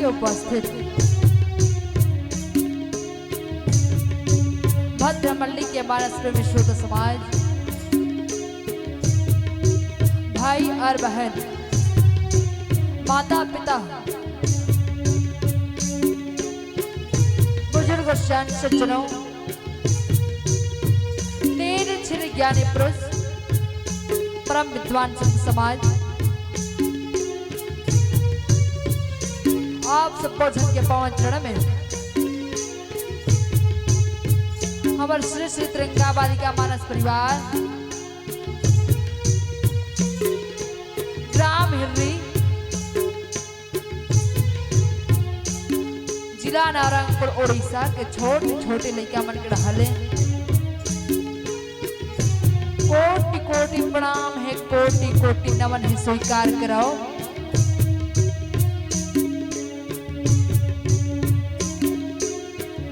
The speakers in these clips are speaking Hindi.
उपस्थित भद्रमल्ली के मानस प्रेमी श्रोता समाज, भाई और बहन, माता पिता, बुजुर्ग संत सज्जनों, तेरे छिर ज्ञानी पुरुष, परम विद्वान संत समाज, आप सब भोजन के पावन चरण में हमारे श्री श्री तिरंगाबादी का मानस परिवार, ग्राम हिर्री, जिला नारायणपुर ओडिशा के छोटे छोटे लड़का मन के रहले कोटि कोटि प्रणाम है, कोटि कोटि नमन है, स्वीकार कराओ।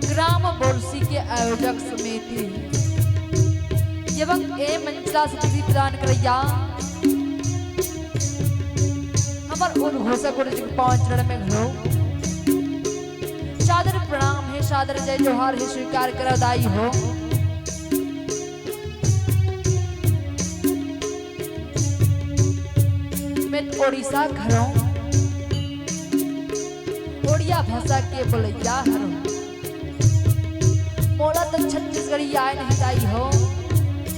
ग्राम बोरसी के आयोजक समिति एवं ए मंचला समिति प्रदान करैया हमार उद्घोषक गुरु जी के पांच चरण में घरो सादर प्रणाम है, सादर जय जोहार है, स्वीकार कर दाई हो। मैं ओडिशा घरों ओडिया भाषा के बोलैया हरो मोला तो छत्तीसगढ़ी आए नहीं दाई हो,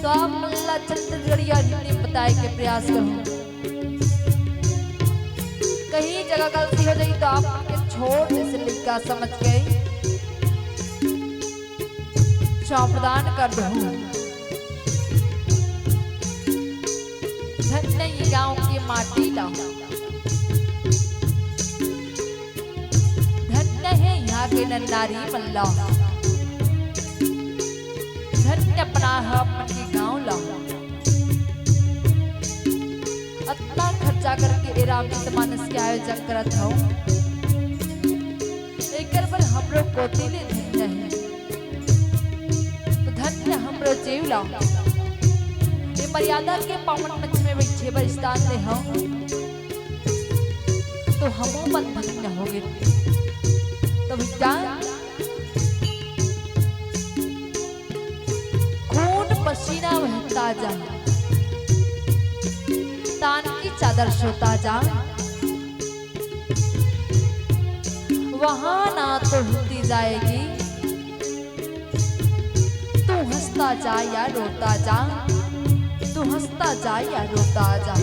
तो आप मल्ला छत्तीसगढ़ी और हिंदी बताए के प्रयास करो। कहीं जगह गलती हो जाए तो आप छोटे से लिखा समझ गए प्रदान कर दो। धन्य ये गांव की माटी लाओ, धन्य है यहाँ के नन्नारी मल्ला, धन्य अपना अपन के गांव लाओ। इतना खर्चा करके रामचरित मानस के आयोजन करत हो, एक पर हमरो कोटिले धन्य है, तो धन्य हमरो जीव लाओ। ये मर्यादा के पावन मंच में बैठे पर स्थान दे हो, तो हमो मन धन्य होगे। तो बेटा खून पसीना बहता जा, तान की चादर सोता जा, वहां ना तो होती जाएगी, तू हंसता जा या रोता जा, तू हंसता जा या रोता जा।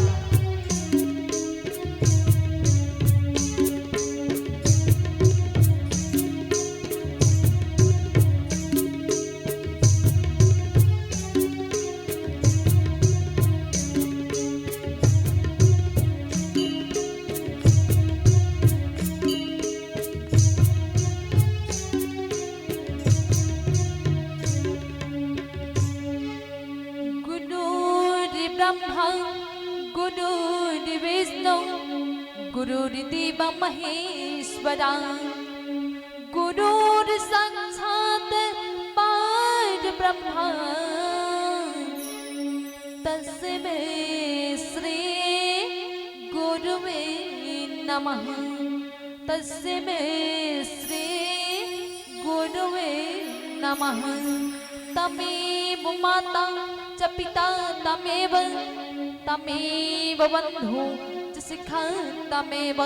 गुरुर् विष्णु गुरुर्देव महेश्वरा गुरुर् साक्षात् परब्रह्म तस्मै श्री गुरुवे नमः तस्मै श्री गुरुवे नमः। तमेव माता च पिता तमेव तमेव बन्धु च शिखा तमेव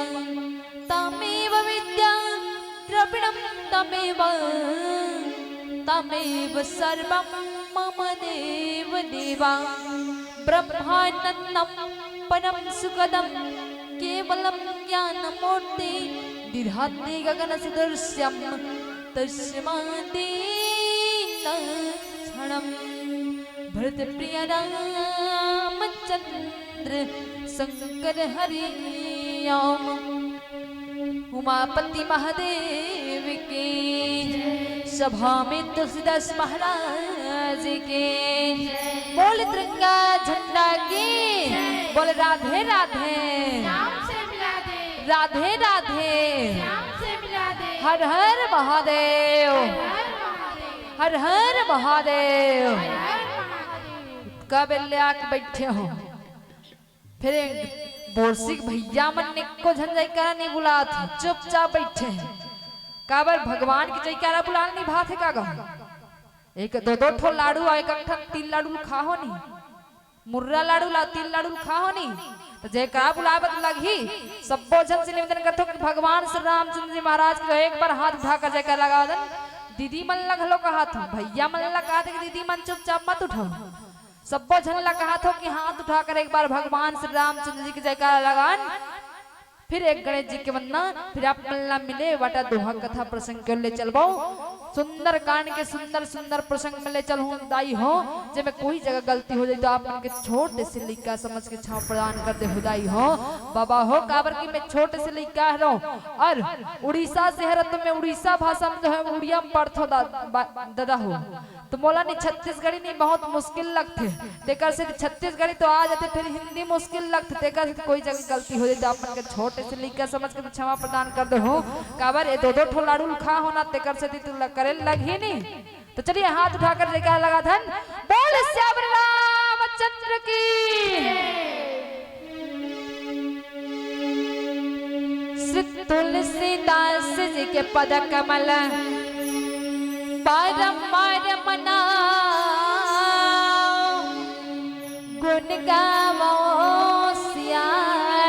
तमेव विद्या द्रविणं तमेव तमेव सर्वं मम देव देवा। ब्रह्मानन्दं परं सुखदं केवलं ज्ञानमूर्ति दीर्घाते गगनसदृश्यं तस्मादेन भरत प्रिय रामचंद्र शंकर हरि ओम। उमापति महादेव के सभा में तुलसीदास महाराज के बोल तिरंगा झंडा की बोल राधे राधे राधे राधे हर हर महादेव हर हर महादेव। कब आके बैठे हो फिर बोरसी भैया मन ने को जयकारा नहीं बुला थे, चुपचाप बैठे हैं। काबर भगवान की जयकारा बुलाने नहीं भात है का गो एक दो दो ठो लाडू और एक तीन लाडू खा हो नहीं, मुर्रा लाडू ला तीन लाडू खा हो नहीं, तो जयकारा बुलावत लगी। सब जन से निवेदन करते कि भगवान श्री रामचंद्र जी महाराज को एक बार हाथ उठाकर जयकारा लगा दें। दीदी मन लग हलो कहा था, भैया मन लग कहा था कि दीदी मन चुपचाप मत उठाओ। सबको झल्ला कहा था कि हाथ उठाकर एक बार भगवान श्री रामचंद्र जी की जयकारा लगान। फिर एक गणेश जी के वंदना, फिर आप मल्ला मिले वाटा दोहा कथा प्रसंग के ले चलबो। सुंदर कांड के सुंदर सुंदर प्रसंग में ले चल दाई हो। जब में कोई जगह गलती हो जाए तो आप उनके छोटे से लिखा समझ के छाप प्रदान करते हो दाई हो। बाबा हो काबर की मैं छोटे से लिखा हूँ और उड़ीसा से है तो मैं उड़ीसा भाषा में जो है उड़िया में पढ़तो दादा हो, तो मोला नहीं छत्तीसगढ़ी नहीं बहुत मुश्किल लगते तेकर से छत्तीसगढ़ी तो आ जाते, फिर हिंदी मुश्किल लगते तेकर से कोई जगह गलती हो जाए तो आप के छोटे से लिखा समझ के क्षमा प्रदान कर दो हो। काबर ये दो दो ठो लाडू खा होना तेकर से तू करे लगी नहीं। तो चलिए हाथ उठाकर जयकारा लगा धन बोल श्याम रामचंद्र की। श्री तुलसीदास जी के पद कमल बारंबार मनाओ, गुण गावो सिया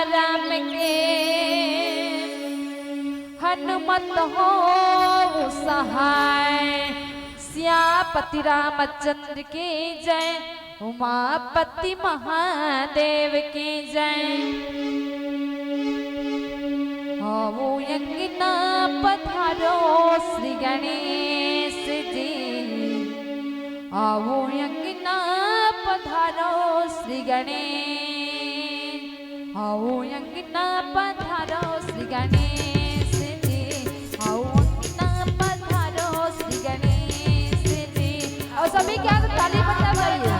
राम के, हनुमत हो सहाय सियापति रामचंद्र की जय, उमापति महादेव की जय। आओ अंगना पधारो श्री गणेश जी, आओ अंगना पधारो श्री गणेश, आओ अंगना पधारो श्री गणेश जी, आओ अंगना पधारो श्री गणेश जी। और सभी क्या ताली बजा रही है।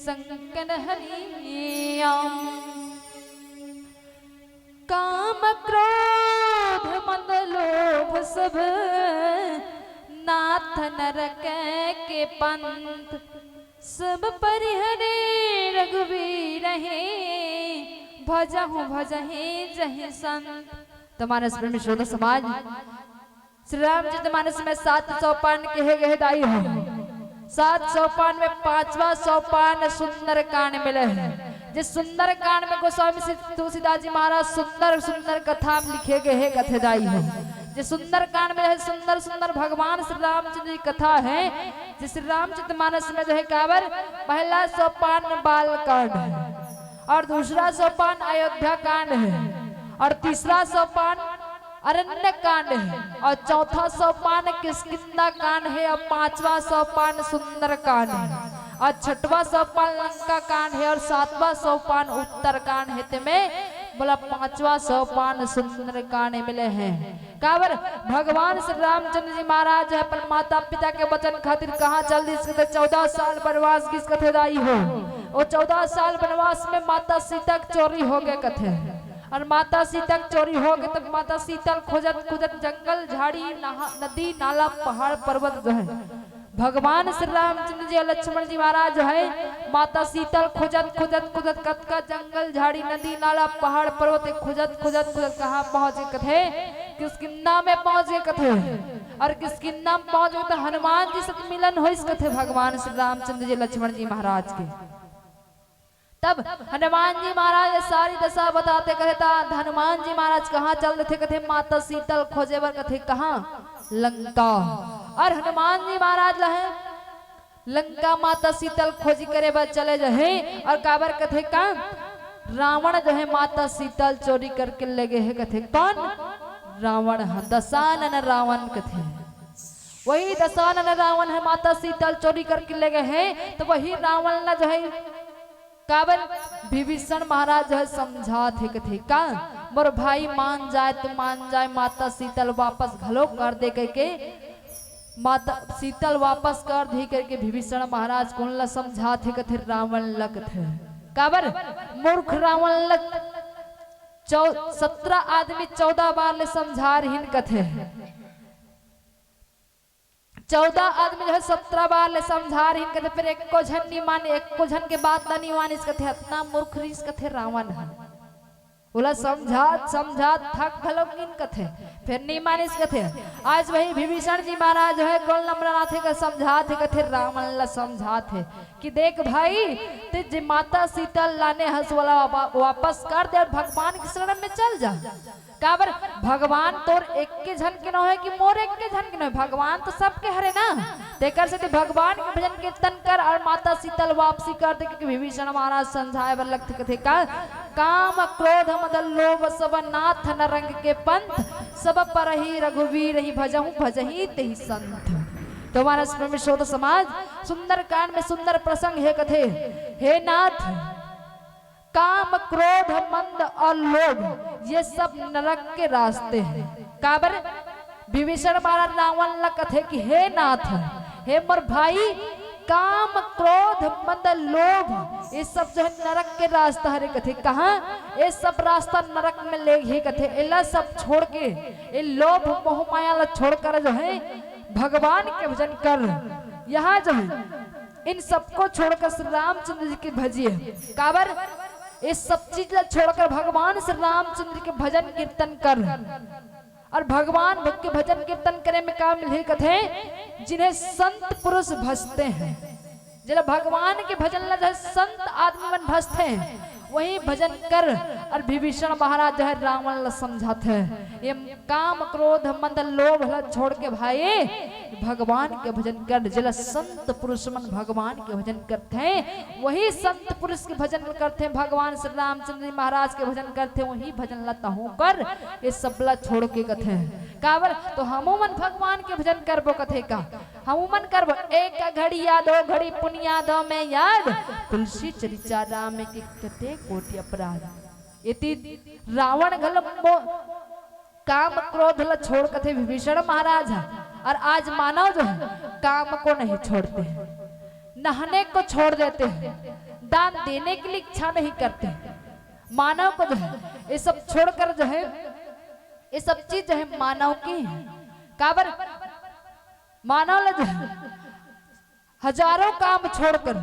संकन हरियाम काम क्रोध मद लोभ सब नाथ नरक के पंथ सब परिहरे रघुवीर हे भजहु भजहे जहि संत। तो मानस प्रेमी श्रोता समाज श्री रामचरितमानस में 7 सोपान कहे गए दाई हो। 7 सोपान में 5वां सोपान सुंदर कांड मिले हैं। जिस सुंदर कांड में गोस्वामी तुलसीदास जी महाराज सुंदर सुंदर कथा लिखे गए हैं कथेदाई हो। जिस सुंदर कांड में सुंदर सुंदर भगवान श्री रामचंद्र की कथा है। जिस श्री रामचरितमानस में जो है काबर पहला सोपान बाल कांड है और दूसरा सोपान अयोध्या कांड है और तीसरा सोपान अरण्य कांड है और चौथा सोपान किष्किंधा कांड है और 5वां सोपान सुंदर कांड है और 6वां सोपान लंका कांड है और 7वां सोपान उत्तर कांड है। तुम्हें बोला 5वां सोपान सुंदर कांड मिले हैं। काबर भगवान श्री रामचंद्र जी महाराज है पर माता पिता के वचन खातिर कहाँ चल दी 14 साल वनवास किस कथेदाई हो। और 14 साल वनवास में माता सीता चोरी हो गए कथे और माता सीता चोरी हो गए तब माता सीता खोजत खोजत जंगल झाड़ी नदी नाला पहाड़ पर्वत जो है भगवान श्री रामचंद्र जी और लक्ष्मण जी महाराज जो है माता सीता खोजत खोजत खोजत कतका जंगल झाड़ी नदी नाला पहाड़ पर्वत खोजत खोजत खोजत कहाँ पहुंचे कथे किष्किंधा में पहुंच गए कथे और किष्किंधा में पहुंच गए तो हनुमान जी से मिलन हो इस कथे भगवान श्री रामचंद्र जी लक्ष्मण जी महाराज के। तब हनुमान जी महाराज सारी दशा बताते कहता हनुमान जी महाराज कहाँ चल रहे थे कथे माता सीतल खोजे बर कथे कहाँ लंका और हनुमान जी महाराज लहे लंका माता सीतल खोजी करे बर चले जहे और काबर कथे का रावण जो है माता सीतल चोरी करके ले गए है कथे कौन रावण दशानन रावण कथे वही दशानन रावण है माता सीतल चोरी करके ले गए हैं। तो वही रावण ना जो है काबर विभीषण महाराज जो है समझा थे कथे का मोर भाई मान जाए तो मान जाए माता सीतल वापस घलो कर दे करके माता सीतल वापस कर दी करके विभीषण महाराज कौन ला समझा थे कथे रावण लग थे काबर मूर्ख रावण लग 17 आदमी 14 बार ले समझा रही कथे 14 आदमी जो है 17 बार ले समझा रही कहते फिर एक को झन नहीं माने एक को झन के बात नहीं माने इस कथे इतना मूर्ख रीस कथे रावण है बोला समझा समझा थक भलो किन कथे फिर नहीं माने इस कथे। आज वही विभीषण जी महाराज जो है कौन नम्रनाथ का समझा थे कथे रावण ला समझा थे कि देख भाई ते माता सीता लाने हंस वाला वापस कर दे और भगवान के शरण में चल जा काबर भगवान तोर एक के झन के न है कि मोर एक के झन के न है भगवान तो सबके हरे ना तेकर से भगवान के भजन कीर्तन कर और माता सीतल वापसी कर दे कि विभीषण महाराज समझाए बर लगते कथे का काम क्रोध मद लोभ सब नाथ नरंग के पंथ सब पर ही रघुवीर ही भजहु भजही तेहि संत। तो हमारा में श्रोत समाज सुंदर कांड में सुंदर प्रसंग है कथे हे नाथ काम क्रोध मंद और लोभ ये सब नरक के रास्ते हैं। काबर विभीषण महाराज रावण ला कथे कि हे नाथ हे मोर भाई काम क्रोध मंद लोभ ये सब जो है नरक के रास्ता हरे कथे कहाँ ये सब रास्ता नरक में ले ही कथे इला सब छोड़ के ये लोभ मोह माया ला छोड़ कर जो है भगवान के भजन कर यहाँ जो है इन सबको छोड़कर श्री रामचंद्र जी की भजिए काबर ये सब चीज छोड़कर भगवान श्री रामचंद्र के भजन कीर्तन कर और भगवान भक्त के भजन कीर्तन करे में काम मिले कथे जिन्हें संत पुरुष भजते हैं जिन्हें भगवान के भजन ला संत आदमी मन भजते हैं वही भजन कर और विभीषण महाराज जो है रावण ला समझाते हैं ये काम क्रोध मंद लोभ ला छोड़ के भाई भगवान के भजन कर जिला संत पुरुष मन भगवान के भजन करते हैं वही संत पुरुष के भजन करते हैं भगवान श्री रामचंद्र जी महाराज के भजन करते हैं वही भजन लता हूँ कर ये सबला छोड़ के कथे काबर तो हमू मन भगवान के भजन करबो कथे का हमू मन करबो एक घड़ी याद हो घड़ी पुण्य याद हो मैं याद तुलसी चरिचा राम के कते कोटि अपराध इति रावण घल काम क्रोध ला छोड़ कथे विभीषण महाराज है और आज मानव जो है काम को नहीं छोड़ते हैं नहाने को छोड़ देते हैं दान देने के लिए इच्छा नहीं करते मानव को जो है ये सब छोड़कर जो है ये सब चीज जो है मानव की है काबर मानव जो है हजारों काम छोड़कर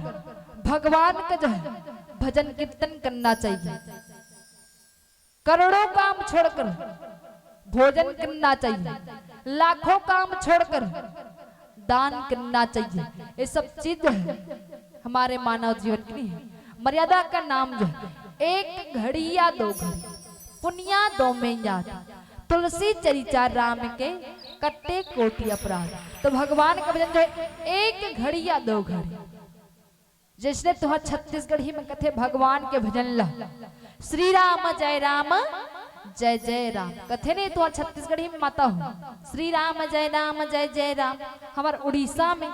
भगवान का जो है भजन कीर्तन करना चाहिए करोड़ों काम छोड़कर भोजन करना चाहिए लाखों काम छोड़कर दान करना चाहिए। ये सब चीज है हमारे मानव जीवन की नहीं है। मर्यादा का नाम जो है, एक घड़ी या दो घड़ी पुनिया दो में याद, तुलसी चरिचा राम के कट्टे कोटि अपराध। तो भगवान का भजन जो है एक घड़ी या दो घड़ी, जिसने तुम्हारा छत्तीसगढ़ी में कथे भगवान के भजन ला, श्री राम जय जय राम कथे नहीं तो छत्तीसगढ़ी में माता हो, श्री राम जय जय राम। हमारे उड़ीसा में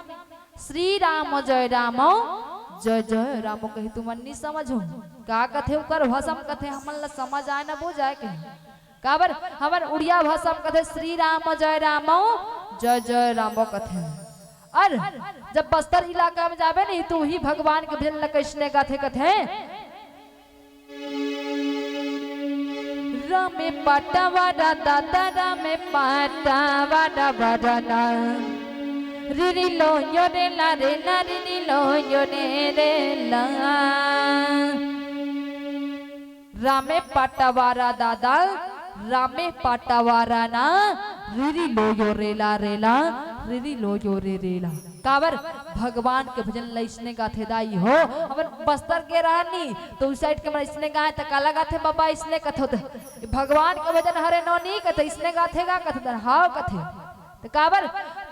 श्री राम जय जय रामो कही तुम नहीं समझो का कथे उकर भाषा में कथे हमन ला समझ आए ना बोझ आए कहे काबर हमार उड़िया भाषा में कथे श्री राम जय रामो कथे। और जब बस्तर इलाका में जाबे नहीं तो ही भगवान के भजन कैसने गाथे कथे रामे पाटावाड़ा दादा रामे पाटावाड़ा वाड़ा रिरी लो यो रे ला रिरी लो यो रे ला रामे पाटावाड़ा दादा रामे पाटावाड़ा ना रिरी लो यो रेला रिरी लो यो रेला। काबर भगवान के भजन लइसने गाथे दाई हो अपन बस्तर के रानी तो उस साइड के मन इसने गाए त काला गाथे बाबा इसने कथो भगवान के भजन हरे नो नहीं कथे इसने गाथे गा कथे हाव कथे। तो काबर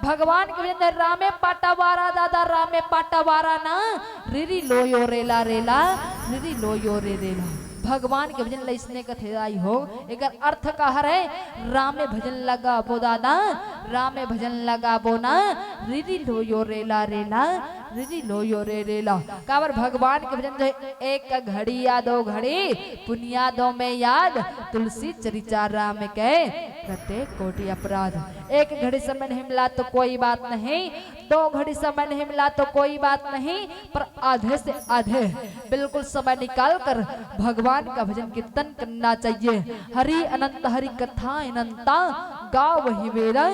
भगवान के भजन रामे पाटावाड़ा दादा रामे पाटावाड़ा ना रिरी लो यो रेला रिरी लो यो रेला। भगवान के भजन लइसने कथे आई हो एक अर्थ का हरे रामे भजन लगा बो दादा रामे भजन लगा बो ना रिरी लो यो रेला रिरी लो यो रेला। काबर भगवान के भजन जो एक घड़ी या दो घड़ी पुनिया दो में याद तुलसी चरिचा राम के कटे कोटि अपराध। एक घड़ी समय नहीं मिला तो कोई बात नहीं, दो घड़ी समय नहीं मिला तो कोई बात नहीं, पर आधे से आधे बिल्कुल समय निकाल कर भगवान का भजन कीर्तन करना चाहिए। हरि अनंत हरि कथा अनंता गाव वही मेरा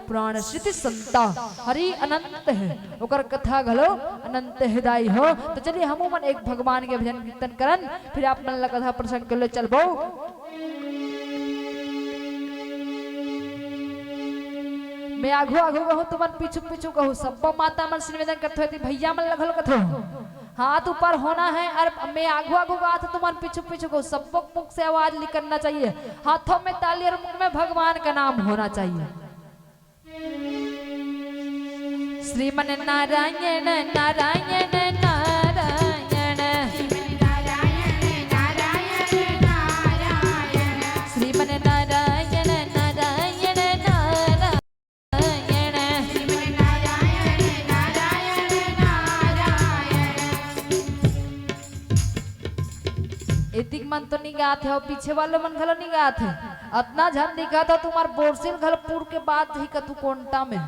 प्राण श्रुति संता। हरि अनंत है ओकर कथा घलो अनंत हृदय हो। तो चलिए हम मन एक भगवान के भजन कीर्तन करन फिर आप मन कथा प्रसंग के लिए चलबो। मैं आघु आघु कहूँ तुमन पीछू पीछू कहूँ सब माता मन से निवेदन करते हुए भैया मन लगल कथो हाथ ऊपर होना है और मैं आघु आघु गा था तुमन पीछू पीछू कहूँ सब मुख से आवाज निकलना चाहिए, हाथों में ताली और मुख में भगवान का नाम होना चाहिए। श्रीमन नारायण नारायण नारायण श्रीमन नारायण एतिक मन तो नहीं गाते हो पीछे वाले मन घलो नहीं गाते अतना झन दिखा था तुम्हार बोरसिल घल पूर के बाद ही कतु कोंटा में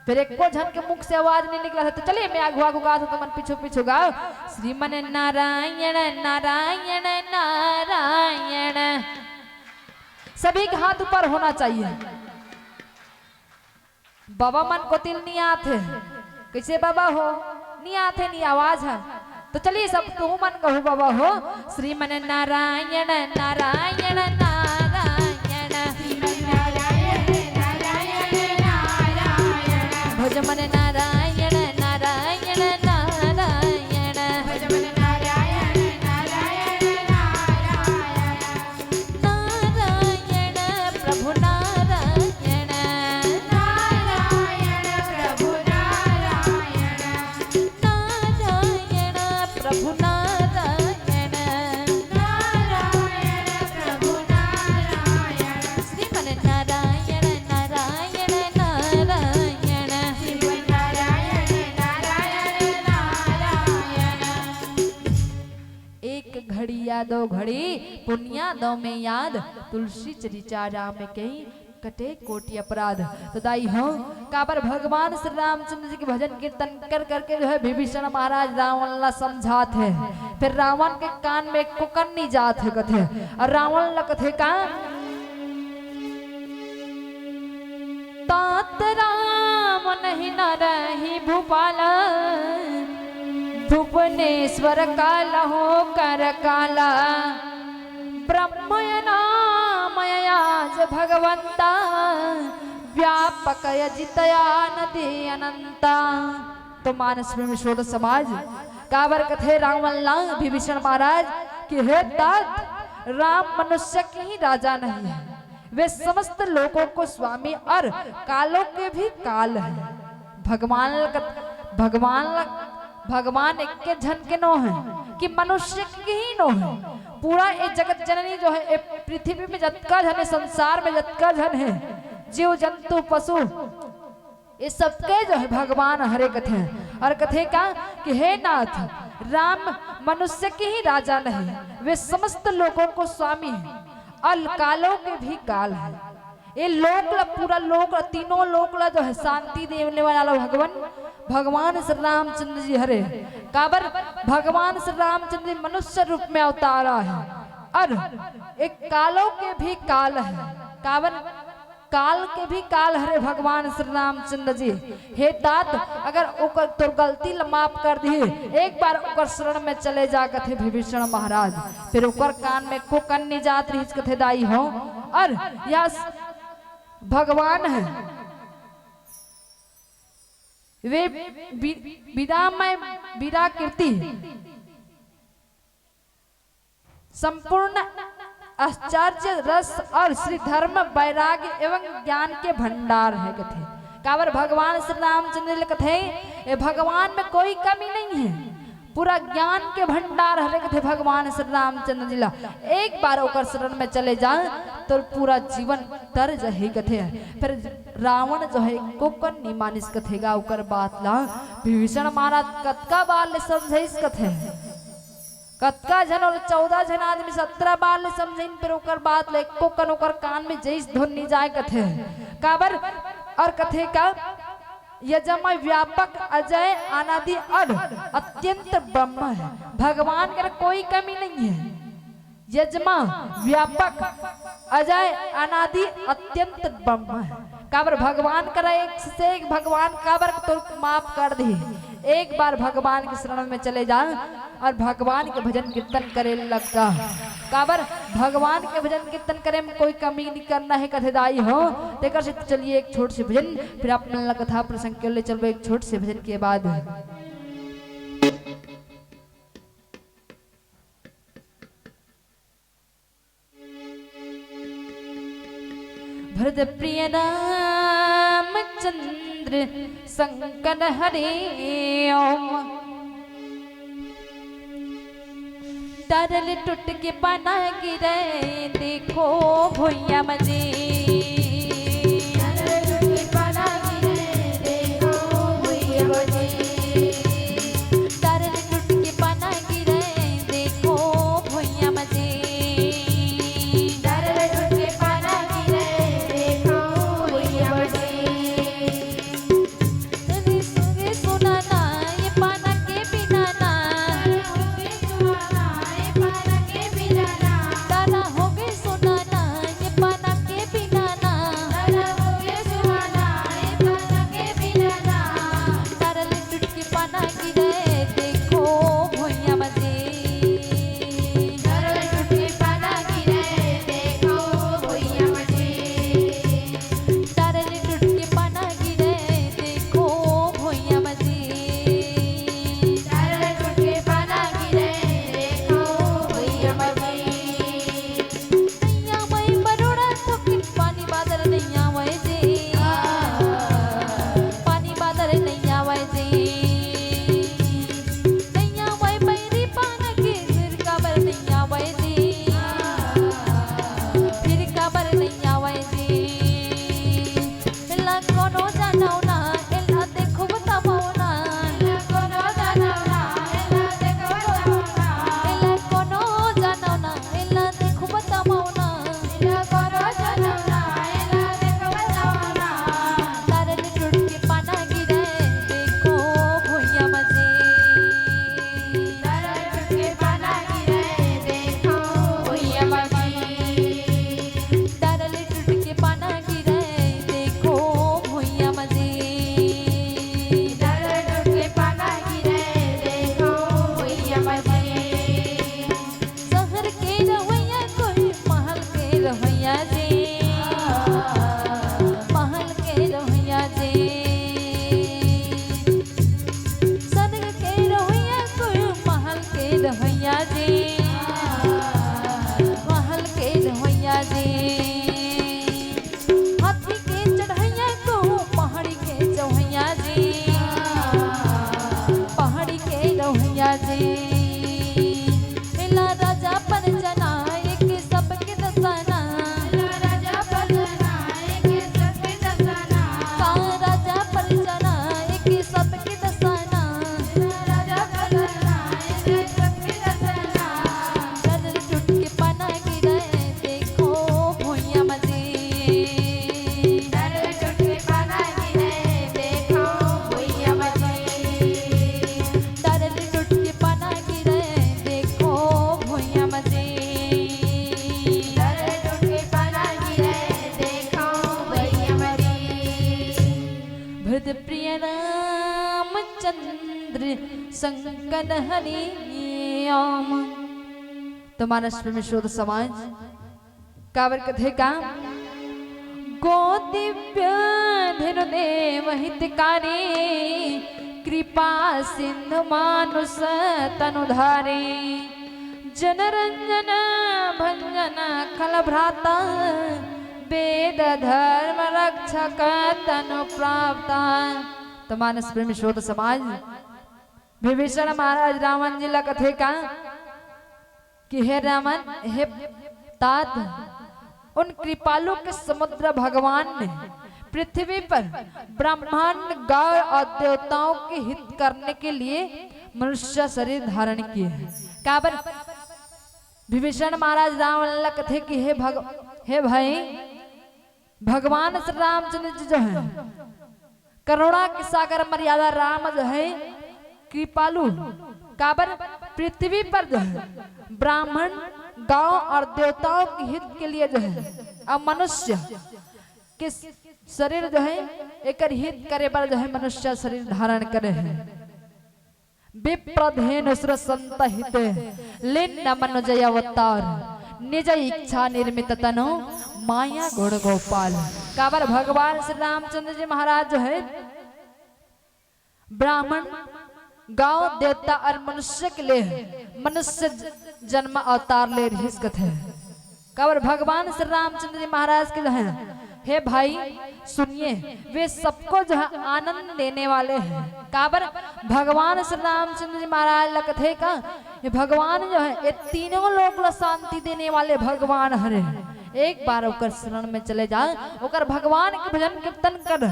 फिर एको झन के मुख से आवाज नहीं निकला था। तो चलिए मैं आगू आगू गा तो मन पीछू पीछू गाओ। श्रीमन नारायण नारायण नारायण सभी के हाथ ऊपर होना चाहिए। बाबा मन को तिल नहीं आते कैसे बाबा हो नहीं आते नहीं आवाज है। तो चलिए सब तू मन कहू बाबा हो श्रीमन नारायण नारायण नारायण भजमन नारायण नारायण नारायण भजमन नारायण नारायण नारायण प्रभु नारायण नारायण प्रभु नारायण नारायण प्रभु नारायण नारायण प्रभु नारायण श्रीमन नारायण नारायण नारायण श्रीमन नारायण नारायण नारायण। एक घड़ी या दो घड़ी पुनिया दो में याद तुलसी चरिचा राम के कटे कोटि अपराध। तो दाई हो काबर भगवान श्री रामचंद्र जी के भजन कीर्तन कर करके जो है विभीषण महाराज रावण ला समझात है। फिर रावण के कान में कुकन नहीं जात है कथे और रावण ला कथे का तात राम नहीं न रही भूपाल भुवनेश्वर काला हो कर काला ब्रह्मय नामयाज भगवंता व्यापक यजितया नदी अनंता। तो मानस में विश्वोद समाज काबर कथे रावण विभीषण महाराज कि हे तात, राम मनुष्य के ही राजा नहीं है, वे समस्त लोगों को स्वामी और कालों के भी काल है। भगवान एक के जन के नो है कि मनुष्य के ही नो है। पूरा ये जगत जननी जो है पृथ्वी में जतका जन है, संसार में जतका जन है, जीव जंतु पशु, ये सबके जो है भगवान हरे कथे। और कथे का कि हे नाथ, राम मनुष्य के ही राजा नहीं, वे समस्त लोगों को स्वामी है और कालों के भी काल है। ये लोकला पूरा लोक तीनों लोकला जो है शांति देने वाला भगवान श्री रामचंद्र जी हरे। काबर भगवान श्री रामचंद्र जी मनुष्य रूप में अवतारा है और एक कालों के भी काल है। काबर काल के भी काल हरे भगवान श्री रामचंद्र जी। हे तात, अगर ओकर तो गलती माफ कर दी, एक बार ओकर शरण में चले जा कथे विभीषण महाराज, फिर ओकर कान में को कन्नी जात रही कथे दाई हो। और यह भगवान है, वे विदामय वीरा कीर्ति संपूर्ण आश्चर्य रस और श्री धर्म वैराग्य एवं ज्ञान के भंडार है कथे। काबर भगवान श्री रामचंद्र कथे ये भगवान में कोई कमी नहीं है, पूरा ज्ञान के भंडार है कथे भगवान श्री रामचंद्र जी ला। एक बार ओकर शरण में चले जाए तो पूरा जीवन तर जही कथे। फिर रावण जो है कोकन निमानिस कथेगा ओकर बात ला विभीषण महाराज कतका बार ले समझाइस कथे, कतका जन और 14 जन आदमी 17 बार ले समझिन, फिर ओकर बात ले कोकन ओकर कान में जैस धुन नहीं जाए कथे। काबर और कथे का यजमय व्यापक अजय अनादि और अत्यंत ब्रह्म है। भगवान का कोई कमी नहीं है, यजमा व्यापक अजय अनादि अत्यंत ब्रह्म है। काबर भगवान का एक से एक भगवान काबर तो माफ कर दी। एक बार भगवान के शरण में चले जा और भगवान के भजन कीर्तन करे लगता। काबर भगवान के भजन कीर्तन करे में कोई कमी नहीं करना है कथेदाई हो। तेकर से चलिए एक छोट से भजन, फिर अपना कथा प्रसंग के लिए चलो एक छोट से भजन के बाद। भरत प्रिय राम चंद्र संकट हरे ओम, तरल टूट के पना गिरे देखो भैया मजे, तरल टूट के पना गिरे देखो भैया मजे, तरल टूट के पना गिरे देखो भैया मजे, तरल टूट के पना गिरे देखो भैया मजे। तभी सुगे सुना ना ये पाना के बिना ना, ताना हो गए सुना ना ये पाना के बिना, दहैया जी, महल के दहैया जी, हाथी के चढ़ैया को पहाड़ी के चौहैया जी, पहाड़ी के दहैया जी, ला राजा पर जना एक सबके दसाना, ला राजा पर जना एक सबके दसाना, का राजा पर जना एक सबके दसाना, राजा पर जना एक सबके दसाना, डर टूट के पना गिरे देखो भुइया मजी, डर टूट के पना गिरे देखो भुइया मजी, डर टूट के पना गिरे देखो भुइया मजी, डर टूट के पना गिरे देखो भुइया मजी। भरत प्रिय रामचंद्र संकट हरि ओम। तो मानस में शोध समाज कावर कथे का गो दिव्य धेनु देव हितकारी, कृपा सिंधु मानुष तनुधारी, जनरंजन भंजन खल भ्राता, वेद धर्म रक्षक तनु प्राप्ता। तो मानस प्रेमी शोध समाज विभीषण महाराज रावण जी ला कथे का कि हे रावण, हे तात, उन कृपालु के समुद्र भगवान ने पृथ्वी पर ब्रह्मांड गौ और देवताओं के हित करने के लिए मनुष्य शरीर धारण किए हैं। काबर विभीषण महाराज रावण ला कथे कि हे भाई, भगवान श्री रामचंद्र जी जो है करुणा के सागर मर्यादा राम जो है कृपालु, काबर पृथ्वी पर जो है ब्राह्मण गांव और देवताओं के हित के लिए जो है अब मनुष्य के शरीर जो है एक हित करे पर जो है मनुष्य शरीर धारण करे है। विप्रधेनु सुर संत हित लिन्न मनुजय अवतार, निज इच्छा निर्मित तनु माया गुण गोपाल। काबर भगवान श्री रामचंद्र जी महाराज जो है ब्राह्मण गांव देवता और मनुष्य के लिए मनुष्य जन्म अवतार ले रही कथे। काबर भगवान श्री रामचंद्र जी महाराज के जो है हे भाई सुनिए, वे सबको जो है आनंद देने वाले हैं। काबर भगवान श्री रामचंद्र जी महाराज ला कथे का ये भगवान जो है ये तीनों लोग ला शांति देने वाले भगवान हरे। एक बार ओकर शरण में चले जाए, ओकर भगवान के भजन कीर्तन कर।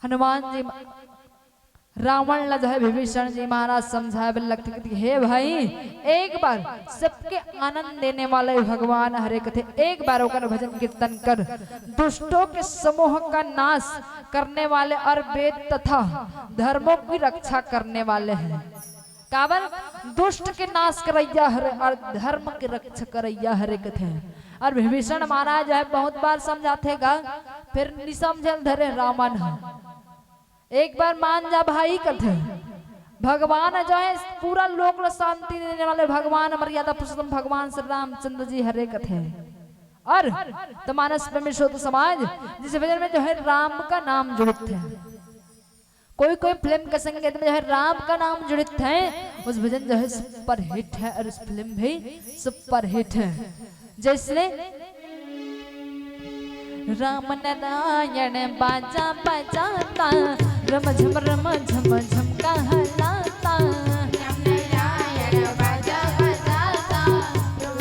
हनुमान जी रावण ला जो है विभीषण जी महाराज समझाए लगते कि हे भाई, एक बार सबके आनंद देने वाले भगवान हरे कथे, एक बार ओकर भजन कीर्तन कर। दुष्टों के समूह का नाश करने वाले और वेद तथा धर्मों की रक्षा करने वाले हैं। काबर दुष्ट के नाश करैया हरे और धर्म के रक्षा करैया हरे कथे। और विभीषण महाराज है बहुत बार समझातेगा, फिर निसमझल धरे रावण है। एक बार मान जा भाई कथे, भगवान जो है पूरा लोक को शांति देने वाले भगवान मर्यादा पुरुषोत्तम भगवान श्री रामचंद्र जी हरे कथे। और तो मानस में शोध समाज जिस भजन में जो है राम का नाम जुड़ित है, कोई कोई फिल्म के संगीत में जो है राम का नाम जुड़ित है, उस भजन जो है सुपर हिट है और उस फिल्म भी सुपर हिट है। जैसे राम नारायण बाजा बजाता, रम झम झम कहलाता, राम नारायण बाजा बजाता, रम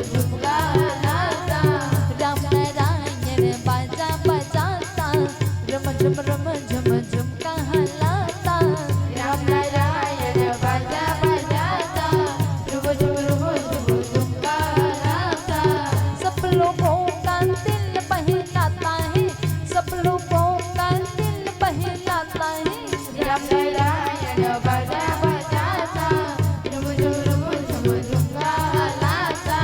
झम कहलाता, राम नारायण बाजा बजाता, रम झम कहलाता, राम नारायण बाजा बजाता, रम झम कहलाता। सब लोगों का दिल बहलाता है, सब लोगों का दिल बहलाता है, राम नारायण बाजा बजाता, रम झम कहलाता।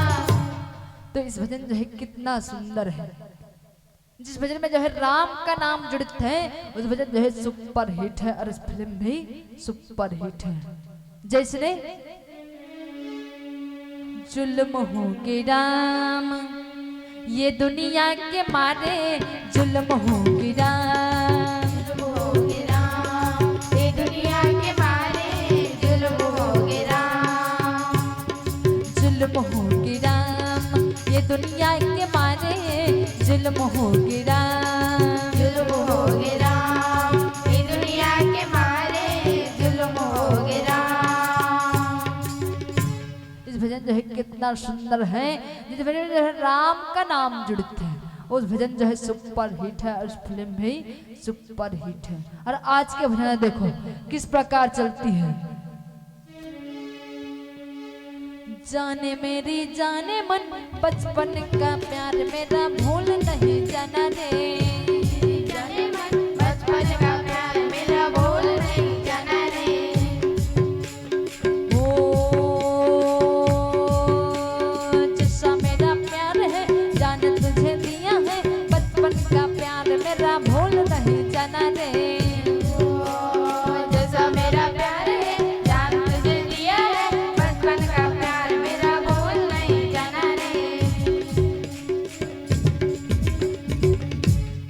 तो इस भजन जो है कितना सुंदर है। जिस भजन में जो है राम का नाम जुड़ित है, उस भजन जो है सुपर हिट है और इस फिल्म भी सुपर हिट है। जैसे जुल्म होगे राम ये दुनिया के मारे, जुल्म होगे राम, जुल्म होगे राम ये दुनिया के मारे, जुल्म दुनिया के मारे जुल्म हो गिरा, जुल्म हो गिरा, ये दुनिया के मारे जुल्म हो गिरा। इस भजन जो है कितना सुंदर है, जिस भजन में जो है राम का नाम जुड़ते हैं, उस भजन जो है सुपर हिट है, और उस फिल्म भी सुपर हिट है। और आज के भजन देखो किस प्रकार चलती है। जाने मेरी जाने मन, बचपन का प्यार मेरा भूल नहीं जाना रे। जाने मन, बचपन का प्यार मेरा भूल नहीं जाना रे। जैसा मेरा प्यार है जान तुझे दिया है, बचपन का प्यार मेरा भूल नहीं जाना रे। जैसा मेरा प्यार है जान तुझे दिया है, बचपन का प्यार मेरा भूल नहीं जाना रे।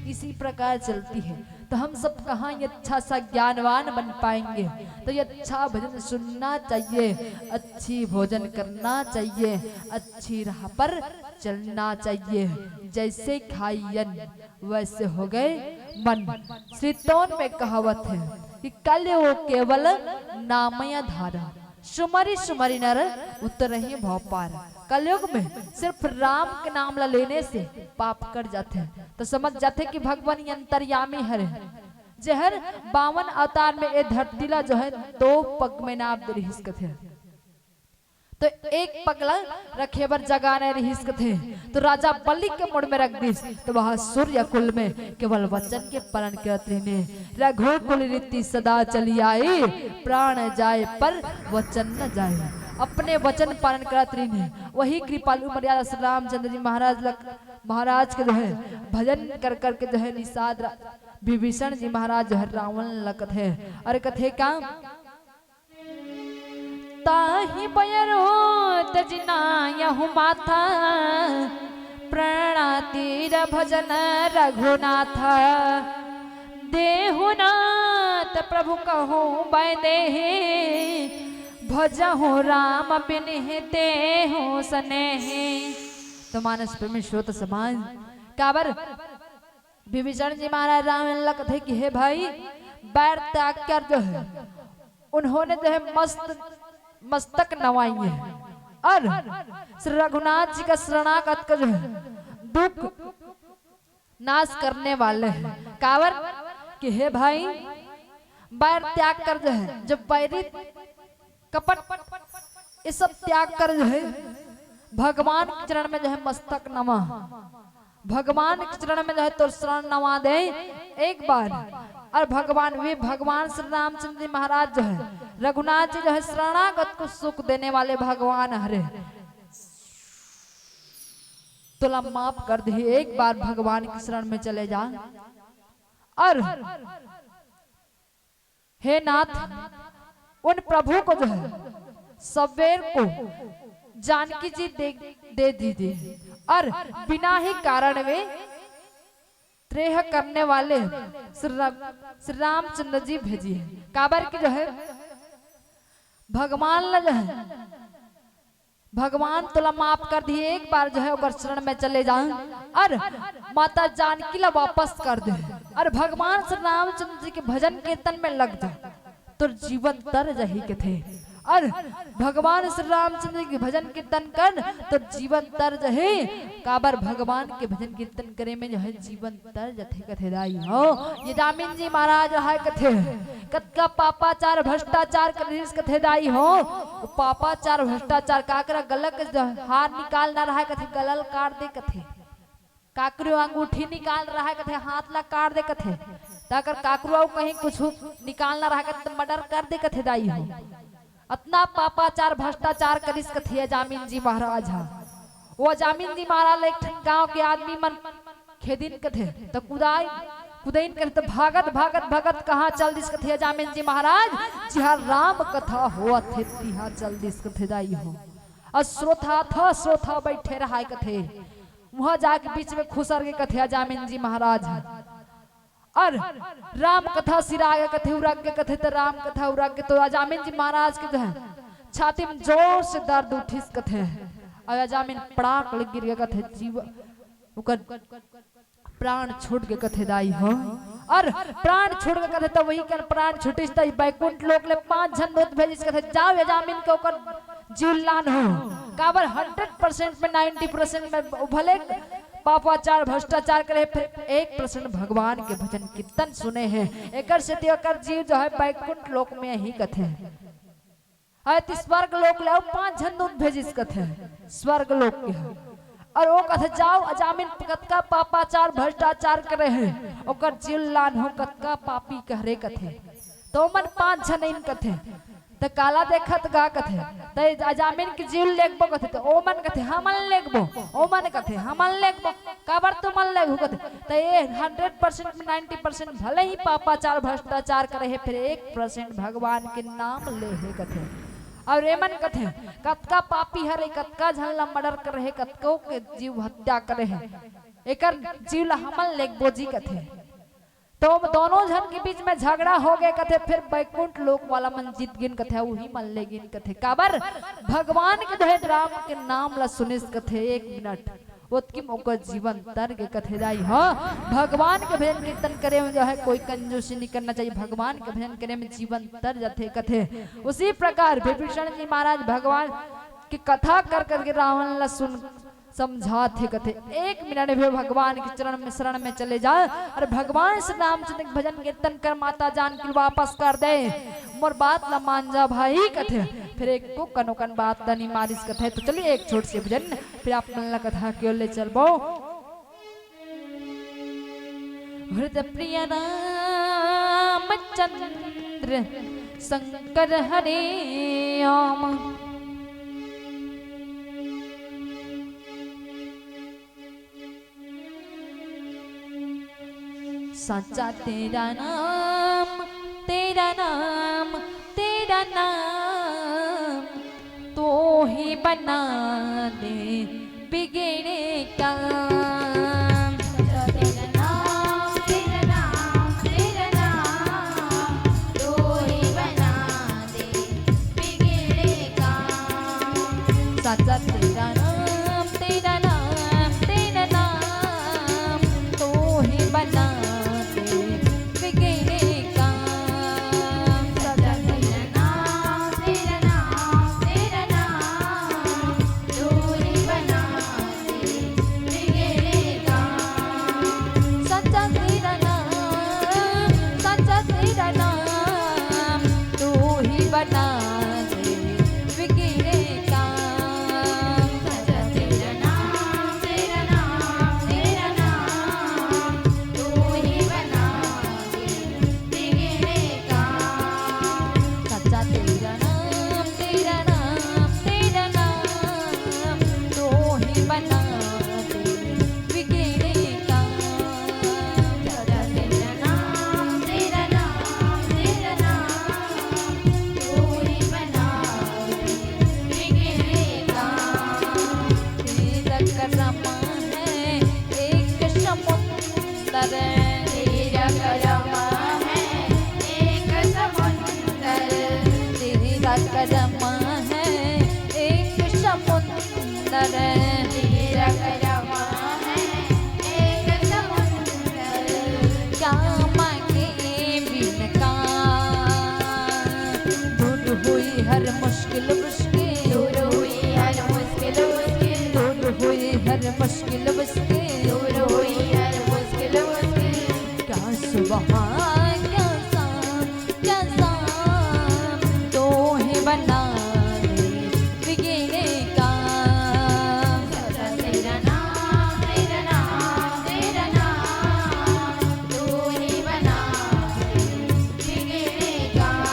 इसी प्रकार चलती है। तो हम सब कहाँ ये अच्छा सा ज्ञानवान बन पाएंगे। तो ये अच्छा भजन सुनना चाहिए, अच्छी भोजन करना चाहिए, अच्छी राह पर चलना चाहिए। जैसे खाइयन वैसे हो गए मन। श्री तोन में कहावत है कि कल वो केवल नामय धारा, सुमरी सुमरी नर उतर ही भौपार। कलयुग में सिर्फ राम के नाम ला लेने से पाप कर जाते हैं। तो समझ जाते कि भगवान अंतर्यामी हरे, जहर 52 अवतार में ये धरती ला जो है 2 पग में नाप दे रही थे। तो एक पगला रखे बर जगाने रही थे, तो राजा बलि के मुड़ में रख दी। तो वह सूर्य कुल में केवल वचन के पालन करते ने, रघुकुल रीति सदा चली आई, प्राण जाए पर वचन न जाए। अपने वचन पालन करत रही ने, वही कृपालु मर्यादा श्री रामचंद्र जी महाराज के जो है भजन कर करके जो है निषाद विभीषण जी महाराज जो है रावण लकत है। अरे कथे का ताहि बयरो तजना यहु माथा, प्रणातीर भजन रघुनाथ। देहुनाथ प्रभु कहूँ बैदेहे, भजहु राम बिनहिते हो स्नेहे। तो मानस प्रेमी श्रोत समाज काबर विभीषण जी महाराज रावण लकत है कि हे भाई बैर त्याग कर जो है उन्होंने जो है मस्तक नवाई है, और श्री रघुनाथ जी का शरणागत का जो है दुख नाश करने वाले हैं। कावर कि हे भाई बैर त्याग कर जो है, जब बैरी कपट ये सब त्याग कर जो है भगवान के चरण में जो है मस्तक नमा, भगवान के चरण में जो है तो शरण नवा दे एक बार। और भगवान श्री रामचंद्र जी महाराज जो है रघुनाथ जी जो है शरणागत को सुख देने वाले भगवान हरे, तुला माफ कर दे एक बार भगवान के शरण में चले जा। और हे नाथ उन प्रभु को जो है सवेर को जानकी जी दे दीजिए, और बिना ही कारण वे त्रेह करने वाले श्री रामचंद्र जी भेजिए। काबर की जो है भगवान ला जो है भगवान तुला माफ कर दिए एक बार जो है ओकर शरण में चले जाऊं, और माता जानकी ला वापस कर दे, और भगवान श्री रामचंद्र जी के भजन कीर्तन में लग जा तो जीवन तर जही के थे। और भगवान श्री रामचंद्र के भजन कीर्तन कर तो जीवन तर जहे। काबर भगवान के भजन कीर्तन करे में जो है जीवन तर जथे कथे दाई हो। ये दामिन जी महाराज रहा कथे कतका पापाचार भ्रष्टाचार कर कथे दाई हो। पापाचार भ्रष्टाचार काकरा गलक हार निकाल ना रहा कथे गलल काट दे कथे, काकरू अंगूठी निकाल रहा है कथे हाथ ला काट दे कथे, ताकर काकरू कहीं कुछ निकालना रहा कथे मर्डर कर दे कथे दाई हो। अतना पापाचार भ्रष्टाचार करिस कथे जामिन जी महाराज हा। वो जामिन जी महाराज एक गांव के आदमी मन खेदिन कथे तो कुदैन करे तो भागत भागत भगत कहाँ चल दिस कथे जामिन जी महाराज जिहार राम कथा हो थे तिहार चल दिस कथे दाई हो। और श्रोता बैठे रहा कथे वहां जाके बीच में खुसर के कथे जामिन जी महाराज। और राम कथा सिरागे कथे उराग के कथे तो राम कथा उराग के तो जामिन जी महाराज के जो है छाती में जोर से दर्द उठिस कथे। और अजामिन पड़ाक लग गिर गया कथे जीव ओकर प्राण छूट के कथे दाई हो और प्राण छोड़ के कथे तो वही कर प्राण छूटिस त बैकुंठ लोक ले 5 जन दूत भेजिस कथे जाओ अजामिन के ओकर जीवलान हो काबर 100% में 90% में भले पापाचार भ्रष्टाचार करे फिर 1% भगवान के भजन कीर्तन सुने हैं एकर से ओकर जीव जो है बैकुंठ लोक में ही कथे है स्वर्ग लोक ले 5 जन दूत भेजिस कथे स्वर्ग लोक के और वो कथे जाओ अजामिन कतका पापाचार भ्रष्टाचार करे हैं ओकर जीवलान हो कतका पापी कहरे कथे तो मन 5 जन इन कथे त काला देखत गा कथे त अजामिन के जीव लेगबो कथे तो ओ मन कथे हमन लेगबो ओ मन कथे हमन लेगबो काबर तो मन लेगु कथे त ये 100% में 90% भले ही पापाचार भ्रष्टाचार करे है फिर 1% भगवान के नाम ले है कथे और एमन कथे कतका पापी हरे कतका झल्ला मर्डर करे है कतको के जीव हत्या करे है एकर जीव ला हमन लेगबो जी कथे तो दोनों जन के बीच में झगड़ा हो गए कथे फिर बैकुंठ लोक वाला मन जीत गिन कथे वही मन ले गिन कथे काबर भगवान के दहे राम के नाम ला सुनिस कथे 1 मिनट ओतकी ओकर जीवन तर के कथे दाई हो भगवान के भजन कीर्तन करे में जो है कोई कंजूसी नहीं करना चाहिए भगवान के भजन करे में जीवन तर जाते कथे उसी प्रकार विभीषण जी महाराज भगवान की कथा कर करके रावण ला सुन समझा थे कथे 1 मिनट भी भगवान के चरण में शरण में चले जाए और भगवान से नाम चिंतन भजन कीर्तन कर माता जानकी वापस कर दे मोर बात ला मान जा भाई कथे फिर एक को कनोकन बात दनी मारिस कथे तो चलिए एक छोट से भजन फिर आप मन ला कथा के ले चलबो हृदय प्रिय रामचंद्र शंकर हरे राम सच्चा तेरा नाम तेरा नाम तेरा नाम तो ही बना दे बिगड़े काम सच्चा तेरा नाम तेरा नाम तेरा नाम तो ही बना दे बिगड़े काम सच्चा तेरा नाम तेरा नाम तेरा नाम तो ही बना करमा है एक समुंदर तेरा करमा है एक समुंदर क्या मांगे बिन का दूर हुई हर मुश्किल मुश्किल दूर हुई हर मुश्किल मुश्किल दूर हुई हर मुश्किल मुश्किल दूर हुई हर मुश्किल मुश्किल क्या सुबह क्या शाम तो ही बना दे बिगड़े काम सच्चा तेरा नाम तेरा नाम तेरा नाम तू ही बना दे बिगड़े काम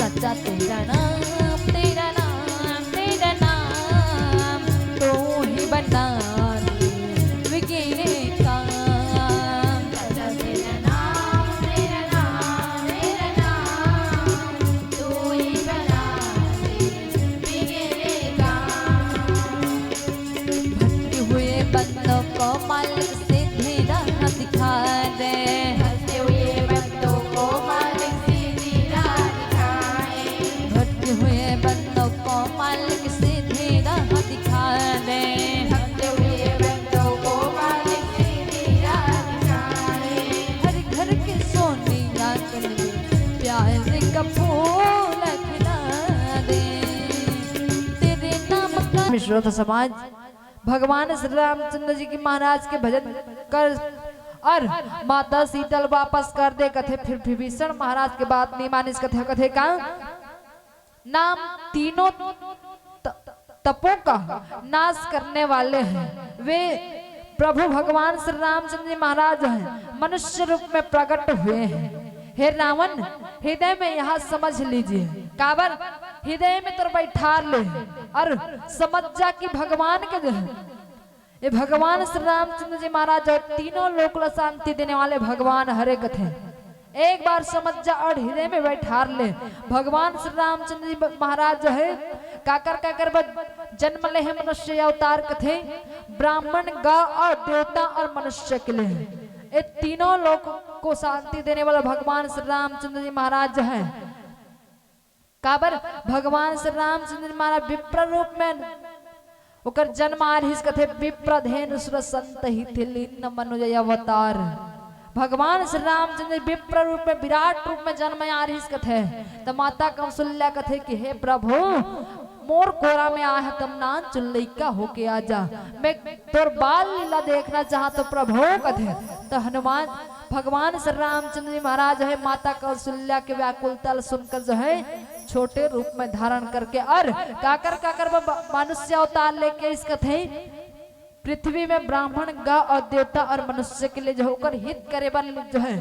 सच्चा तेरा नाम तेरा नाम तेरा नाम तो ही बना दे बिगड़े काम सच्चा तेरा नाम तेरा नाम तेरा नाम तू ही बना दे बिगड़े काम भटके हुए बंदों को मालिक सीधी राह दिखा दे हंसते हुए बंदों को मालिक सीधी राह दिखाए भटके प्यार का फूल खिला दे तेरे नाम का। विश्वनाथ समाज भगवान श्री रामचंद्र जी की महाराज के भजन कर और माता शीतल वापस कर दे कथे। फिर विभीषण महाराज के बात नहीं मानिस कथे। कथे का नाम तीनों तपों का नाश करने वाले हैं। वे प्रभु भगवान श्री रामचंद्र जी महाराज हैं, मनुष्य रूप में प्रकट हुए हैं। हे रावण हृदय में यह समझ लीजिए, काबर हृदय में तो बैठा ले और समझ जा कि भगवान के जो है ये भगवान श्री रामचंद्र जी महाराज और तीनों लोक को शांति देने वाले भगवान हरे कथे। एक बार समझ जा और हृदय में बैठा ले। भगवान श्री रामचंद्र जी महाराज जो है काकर जन्म ले है मनुष्य अवतार कथे। ब्राह्मण गा और देवता और मनुष्य के लिए ये तीनों लोग को शांति देने वाला भगवान श्री रामचंद्र जी महाराज है। काबर भगवान श्री रामचंद्र जी महाराज विप्र रूप में ओकर जन्म आरिस कथे। विप्रधेनु सुर संत ही थिलीन मनुजय अवतार। भगवान श्री रामचंद्र विप्र रूप में विराट रूप में जन्म आरिस कथे। तो माता कौशल्या कथे कि हे प्रभु मोर कोरा में आह तम ना चुल्लैका होके आजा, मैं तोर बाल लीला देखना चाहा तो प्रभु कथे। तो हनुमान भगवान श्री रामचंद्र जी महाराज है माता कौशल्या के व्याकुलता सुनकर जो है छोटे रूप में धारण करके और काकर मनुष्य अवतार लेके इस कथे पृथ्वी में ब्राह्मण गा और देवता और मनुष्य के लिए जो होकर हित करे वाले जो है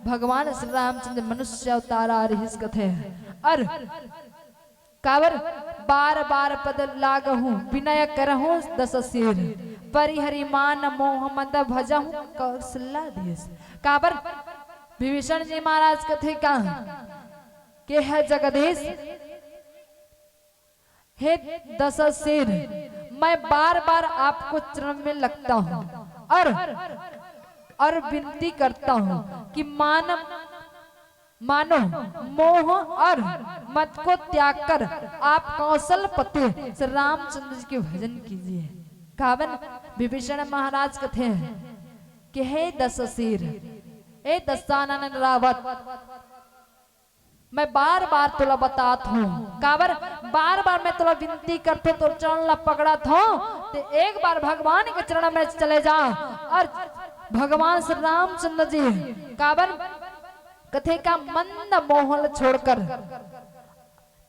भगवान श्री रामचंद्र मनुष्य अवतार आ रही इस कथे। और काबर बार बार पद लागहूं विनय करहूं दस सिर परिहरि मान मोह मद भजहूं कौशल्याधीश। काबर विभीषण जी महाराज कथे का के है जगदीश हे दस सिर, मैं बार बार आपको चरण में लगता हूं और विनती करता हूं कि मानो मोह और मत को त्याग कर आप कौशलपति श्री रामचंद्र जी के भजन कीजिए। कावन विभीषण महाराज कथे हैं कि हे दस सिर, हे दशानन रावत, मैं बार बार तुला बतात हूँ। काबर बार बार मैं तुला विनती करते तो चरण ला पकड़त हूँ। तो एक बार भगवान के चरण में चले जा और भगवान श्री रामचंद्र जी काबर कथे का मंद मोहल छोड़कर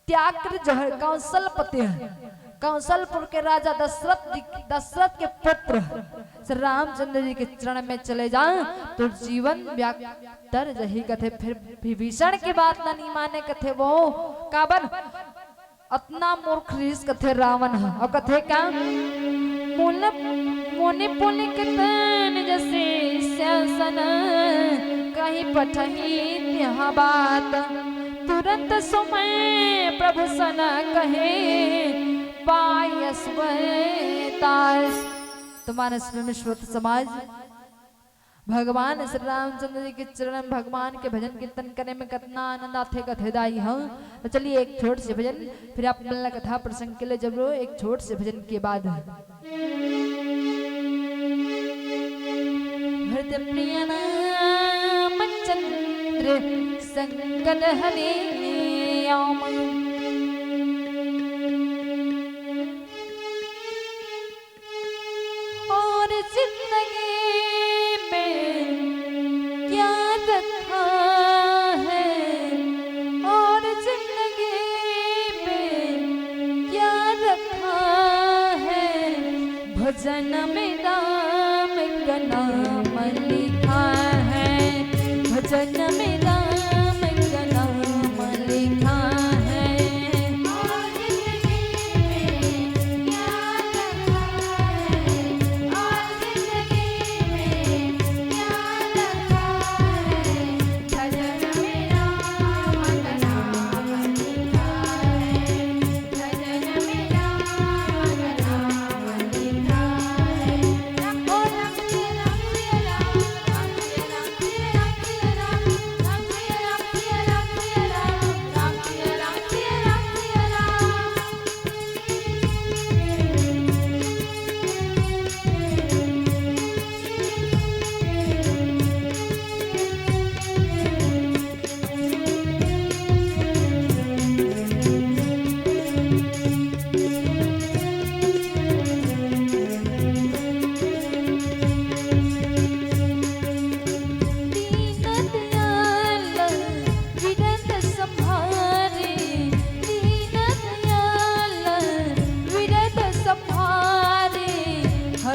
त्याग कर जो है कौशलपति है, कौशलपुर के राजा दशरथ के पुत्र श्री रामचंद्र जी के चरण में चले जाए तो जीवन व्याप्तर जही कथे। फिर विभीषण की बात न नहीं माने कथे वो काबर अतना मूर्ख ऋष कथे रावण है। और कथे का मुनि पुनि के तन जैसे शासन कहीं पठही यहाँ बात तुरंत समय प्रभु सन कहे तुम्हारे विश्वत समाज भगवान श्री रामचंद्र जी के चरण में भगवान के भजन कीर्तन करने में कितना आनंद आते कथेदाई हाँ। तो चलिए एक छोट से भजन फिर आप मिलना कथा प्रसंग के लिए जरूर एक छोट से भजन के बाद प्रिय नाम चंद्र संकट हरे जिंदगी में क्या रखा है और जिंदगी में क्या रखा है भजन में राम का नाम लिखा है भजन में राम का नाम लिखा है।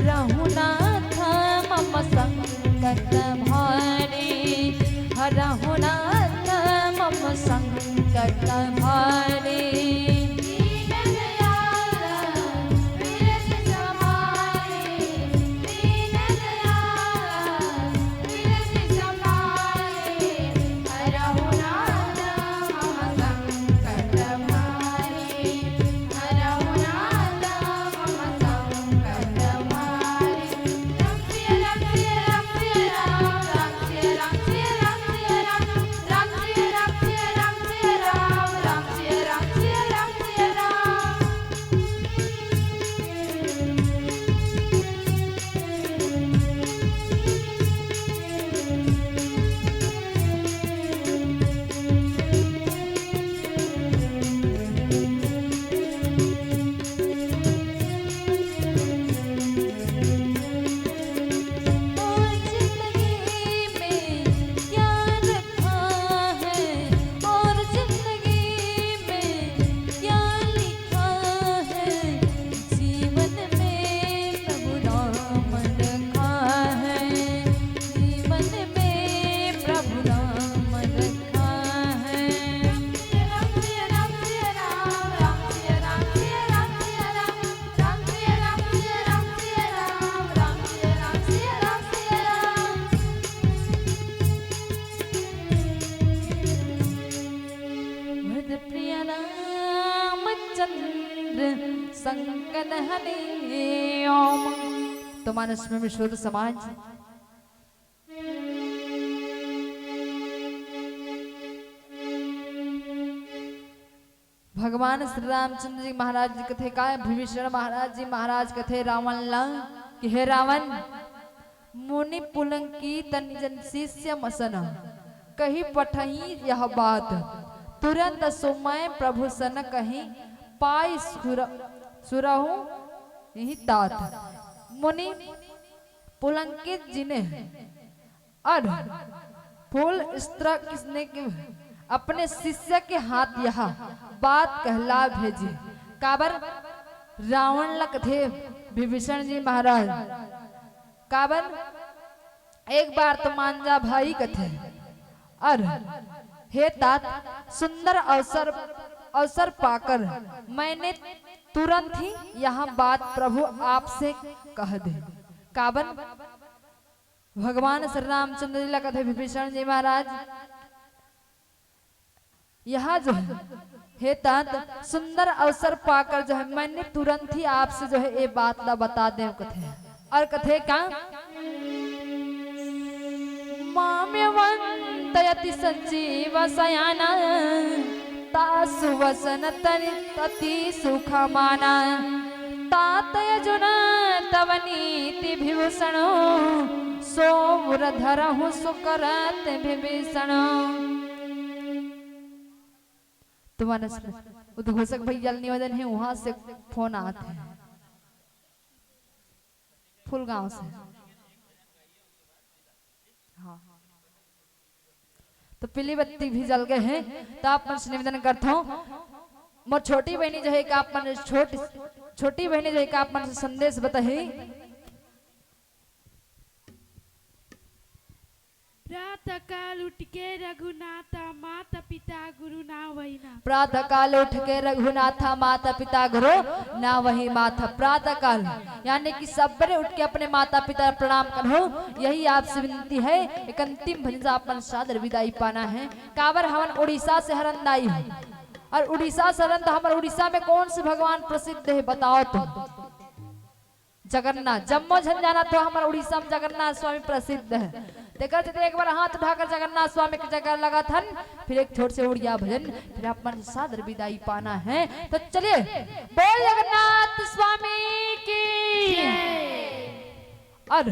हरहु नाथ मम संकट भारी, हरहु नाथ मम संकट भारी। संकन हने ओम। तो मानस में विश्व समाज भगवान श्री रामचंद्र जी महाराज जी कथे का विभीषण महाराज जी महाराज कथे रावण ला कि हे रावण मुनि पुलंकी तन जन शिष्य मसन कही पठही यह बात, तुरंत सुमय प्रभु सन कही पाई सुरहु यही तात। मुनि पुलंकित जी ने और फूल स्त्र किसने अपने शिष्य के हाथ यह बात कहला भेजी। काबर रावण लक थे विभीषण जी महाराज, काबर एक बार तो मांझा भाई कथे और हे तात सुंदर अवसर पाकर मैंने तुरंत ही यह बात प्रभु आपसे कह दे। काबन भगवान श्री रामचंद्र जी लगा थे विभीषण जी महाराज, यह जो है हे तात सुंदर अवसर पाकर जो है मैंने तुरंत ही आपसे जो है ये बात ला बता दे कथे। और कथे का माम्यवंतयति संजीव सयाना तासु वसन तति सुखमाना, तातय जुन तव नीति विभूषणो सोमुर धरहु सुकरत विभीषण। तुम्हारा उद्घोषक भाई जल निवेदन है वहां से फोन आते हैं फुल गांव से। हाँ तो पीली बत्ती भी जल गए हैं तो आप मन से निवेदन करता हूँ मोर छोटी बहनी जो है कि आप मन छोटी बहनी जो है कि आप मन से संदेश बताइए। प्रातः काल उठ के रघुनाथा माता पिता गुरु ना वही ना। प्रातः काल उठ के रघुनाथा माता पिता गुरु ना वही माथा। प्रातः काल यानी कि सवेरे उठ के अपने माता पिता प्रणाम करो, यही आपसे विनती है। एक अंतिम भजन से अपन सादर विदाई पाना है। कावर हवन उड़ीसा से हरन आई है और उड़ीसा से हरन तो हमारे उड़ीसा में कौन से भगवान प्रसिद्ध है बताओ तो? जगन्नाथ। जम्मू झन जाना तो हमारे उड़ीसा में जगन्नाथ स्वामी प्रसिद्ध है। देखा एक बार हाथ उठाकर जगन्नाथ स्वामी की जगह लगा था, फिर एक छोट से उड़िया भजन, फिर अपन सादर विदाई पाना है। तो चलिए बोल जगन्नाथ स्वामी की। और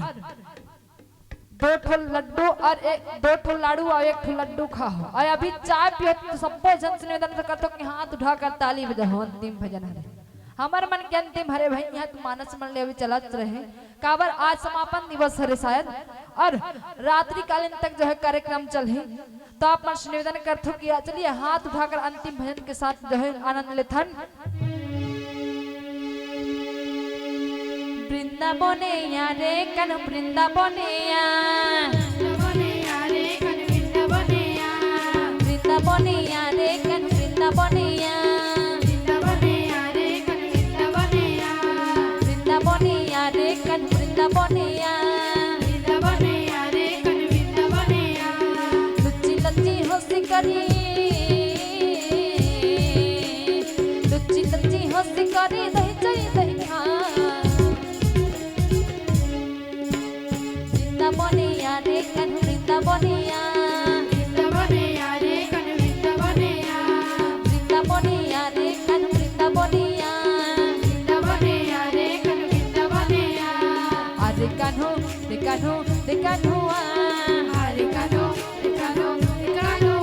दो ठो लड्डू और दो ठो लाडू और एक ठो लड्डू खाओ और अभी चाय पियो। तो सबको जन से निवेदन करते हो कि हाथ उठाकर ताली बजाओ। अंतिम भजन है हमारे मन के अंतिम हरे भाई यहाँ तो मानस मन ले अभी चलत रहे। काबर आज समापन दिवस है शायद और रात्रि कालीन तक जो है कार्यक्रम चल है। तो आप मन से निवेदन करते हो कि चलिए हाथ उठाकर अंतिम भजन के साथ जो है आनंद लेथन। বৃন্দাবনে রে কেন বৃন্দাবনে বৃন্দাবনে রে কেন বৃন্দাবনে বৃন্দাবনে রে কেন বৃন্দাবনে লুচি লুচি হসি করি লুচি লুচি হসি করি দহি চই দহি খা বৃন্দাবনে রে কেন বৃন্দাবনে বৃন্দাবনে রে কেন বৃন্দাবনে আরে কানু রে কানু রে কানু আরে কানু রে কানু রে কানু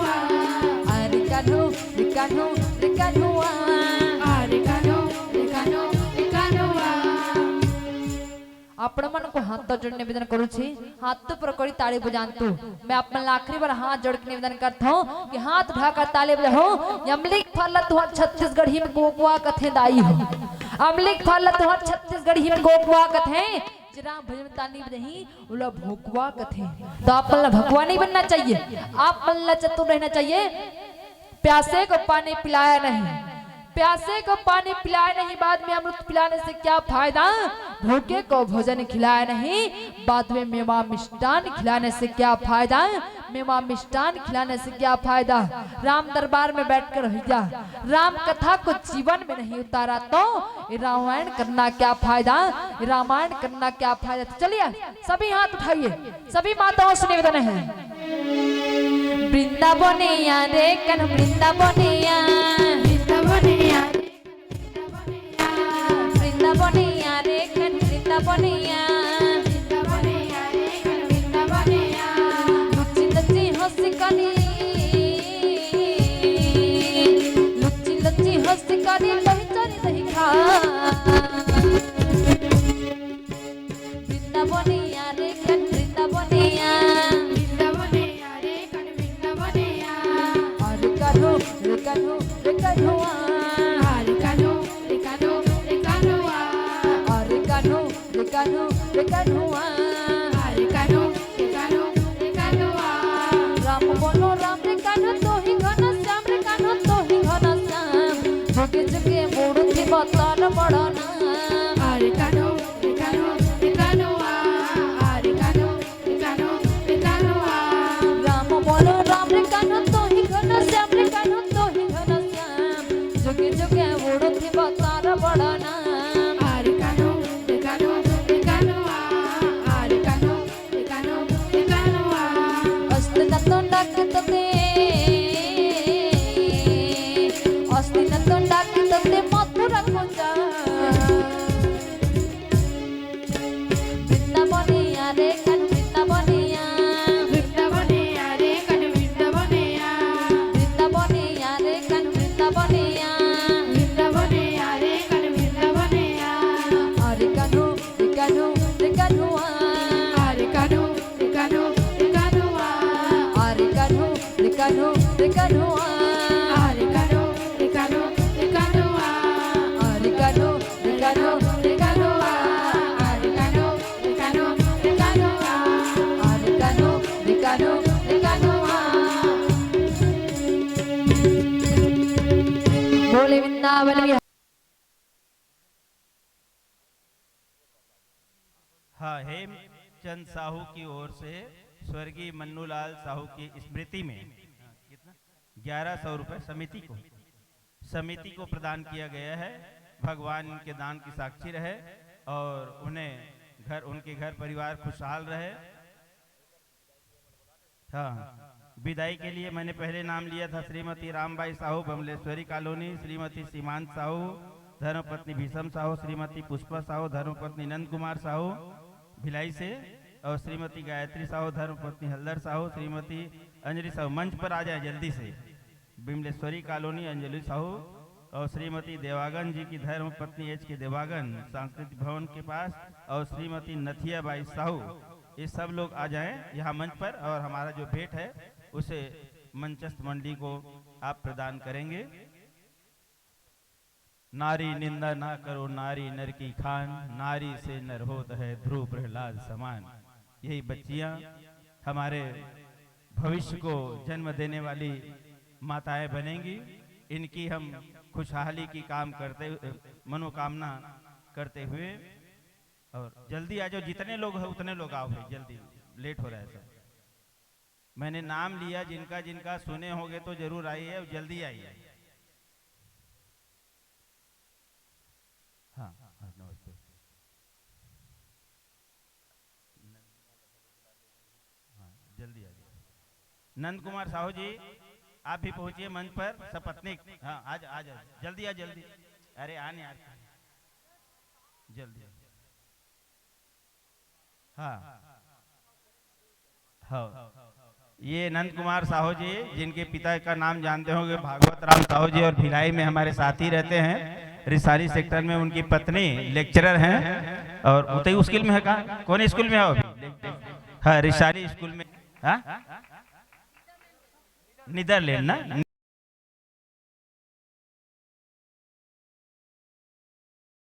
আরে কানু রে কানু রে কানু আরে কানু রে কানু রে কানু आपण मन को हाथ तो जोड़ निवेदन करू छी हाथ तो पर करी ताली बजानतु मैं अपन आखिरी बार हाथ जोड़ के निवेदन करता हूँ कि हाथ उठाकर ताली बजाओ अमलिक फल तुहर छत्तीसगढ़ी में गोकुआ कथे दाई हो अमलिक फल तुहर छत्तीसगढ़ी में गोकुआ कथे जरा भजन ताली बजाही उला भोकुआ कथे तो आप पल्ला भगवान नहीं बनना चाहिए आप पल्ला चतुर रहना चाहिए प्यासे को पानी पिलाया नहीं प्यासे को पानी पिलाया नहीं बाद में अमृत पिलाने से क्या फायदा भूखे को भोजन खिलाया नहीं बाद में मेवा मिष्टान खिलाने से क्या फायदा मेवा मिष्टान खिलाने से क्या फायदा राम दरबार में बैठकर भैया राम कथा को जीवन में नहीं उतारा तो रामायण करना क्या फायदा रामायण करना क्या फायदा तो चलिए सभी हाथ उठाइए सभी माताओं से निवेदन है वृंदावने रे कन वृंदावने वृंदावने रे कन वृंदावने लुच्ची लुच्ची हंसी करी लुच्ची लुच्ची हंसी करी दही चरी दही खा वृंदावने रे कन वृंदावने अरे कान्हू रे कान्हू रे कान्हू अरे कान्हू रे कान्हू रे कान्हू अरे कान्हू रे कान्हू रे कान्हू अरे कान्हू रे कान्हू रे कान्हू राम बोलो राम रे कान्हू तो ही घन श्याम रे कान्हू तो ही घन श्याम जुगे जुगे मूर्ति बतर बड़ना अरे कान्हू रे कान्हू रे कान्हू अरे कान्हू रे कान्हू रे कान्हू राम बोलो राम रे कान्हू तो ही घन श्याम रे कान्हू तो ही घन श्याम जुगे जुगे मूर्ति बतर बड़ना अरे कान्हू रे कान्हू रे कान्हू अरे कान्हू रे कान्हू रे कान्हू अस्ति न तो डाक तते अस्ति न तो डाक तते मथुरा को जा वृंदावने रे कन वृंदावने वृंदावने रे कन वृंदावने वृंदावने रे कन वृंदावने वृंदावने रे कन वृंदावने अरे कान्हू रे कान्हू रे कान्हू अरे कान्हू रे कान्हू रे कान्हू अरे कान्हू रे कान्हू रे कान्हू अरे कान्हू रे कान्हू रे कान्हू अरे कान्हू रे कान्हू रे कान्हू अरे कान्हू रे कान्हू रे कान्हू अरे कान्हू रे कान्हू रे कान्हू बोले वृंदावन विहारी हाँ हेमचंद साहू की ओर से स्वर्गीय मन्नूलाल साहू की स्मृति में कितना 1100 रुपए समिति को प्रदान किया गया है। भगवान इनके दान की साक्षी रहे और उनके घर परिवार खुशहाल रहे। हाँ विदाई के लिए मैंने पहले नाम लिया था श्रीमती रामबाई साहू बमलेश्वरी कॉलोनी, श्रीमती सीमांत साहू धर्मपत्नी भीषम साहू, श्रीमती पुष्पा साहू धर्मपत्नी नंद कुमार साहू भिलाई से, और श्रीमती गायत्री साहू धर्मपत्नी हल्दर साहू, श्रीमती अंजलि साहू मंच पर आ जाए जल्दी से, बिमलेश्वरी कॉलोनी अंजलि साहू, और श्रीमती देवागन जी की धर्मपत्नी एच के देवागन सांस्कृतिक भवन के पास, और श्रीमती नथिया बाई साहू। ये सब लोग आ जाएं यहाँ मंच पर और हमारा जो भेंट है उसे मंचस्थ मंडली को आप प्रदान करेंगे। नारी निंदा ना करो नारी नर की खान, नारी से नर होता है ध्रुव प्रहलाद समान। यही बच्चियां हमारे भविष्य को जन्म देने वाली माताएं बनेंगी। इनकी हम खुशहाली की काम करते मनोकामना करते हुए, और जल्दी आ जाओ, जितने लोग हैं उतने लोग आओ भाई, जल्दी लेट हो रहा है सब। मैंने नाम लिया, जिनका जिनका सुने होंगे तो जरूर आइए और जल्दी आइए। हाँ हाँ नमस्ते। हाँ जल्दी आ जाइए। नंद कुमार साहू जी आप भी पहुंचिए मंच पर, सपत्नीक। हाँ आज आ जाओ, जल्दी आ जल्दी। अरे आने यार जल्दी। हाँ हाँ ये नंद कुमार साहू जी, जिनके पिता का नाम जानते होंगे भागवत राम साहू जी, और भिलाई में हमारे साथी रहते हैं। रिसाली सेक्टर में उनकी पत्नी लेक्चरर हैं, और उतई स्कूल में है। कहाँ कौन स्कूल में है अभी? हाँ रिसाली स्कूल में। हाँ नीदरलैंड ना,